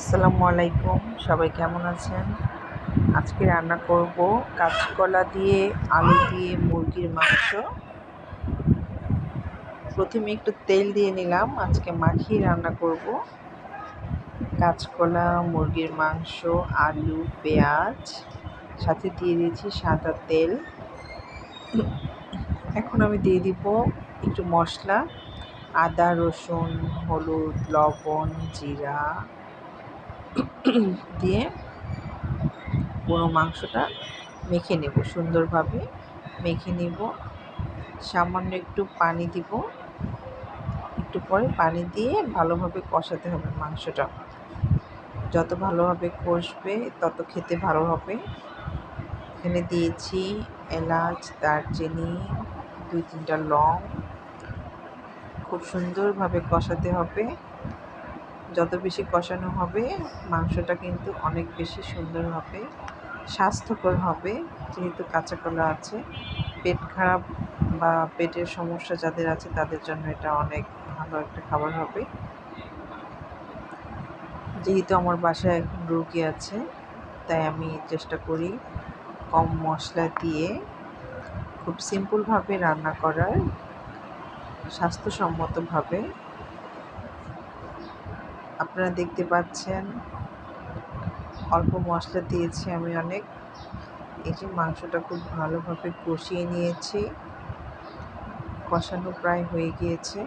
আসসালামু আলাইকুম, সবাই কেমন আছেন? আজকে রান্না করব কাঁচকলা দিয়ে আলু দিয়ে মুরগির মাংস। প্রথমে একটু তেল দিয়ে নিলাম, আজকে মাখিয়ে রান্না করব। কাঁচকলা, মুরগির মাংস, আলু, পেঁয়াজ, সাথে দিয়ে দিয়েছি সাদা তেল। এখন আমি দিয়ে দিব একটু মশলা, আদা, রসুন, হলুদ, লবণ, জিরা দিয়ে পুরো মাংসটা মেখে নেব, সুন্দরভাবে মেখে নেব। সামান্য একটু পানি দিব, একটু পরে পানি দিয়ে ভালোভাবে কষাতে হবে মাংসটা। যত ভালোভাবে কষবে তত খেতে ভালো হবে। এখানে দিয়েছি এলাচ, দারচিনি, 2-3টা লং। খুব সুন্দরভাবে কষাতে হবে। যত বেশি কষানো হবে মাংসটা কিন্তু অনেক বেশি সুন্দর হবে, স্বাস্থ্যকর হবে। যেহেতু কাঁচা কলা আছে, পেট খারাপ বা পেটের সমস্যা যাদের আছে তাদের জন্য এটা অনেক ভালো একটা খাবার হবে। যেহেতু আমার বাসায় এখন রোগী আছে, তাই আমি চেষ্টা করি কম মশলা দিয়ে খুব সিম্পলভাবে রান্না করার, স্বাস্থ্যসম্মতভাবে। আপনারা দেখতে পাচ্ছেন অল্প মশলা দিয়েছি আমি অনেক। এই যে মাংসটা খুব ভালোভাবে কষিয়ে নিয়েছি, কষানো প্রায় হয়ে গিয়েছে।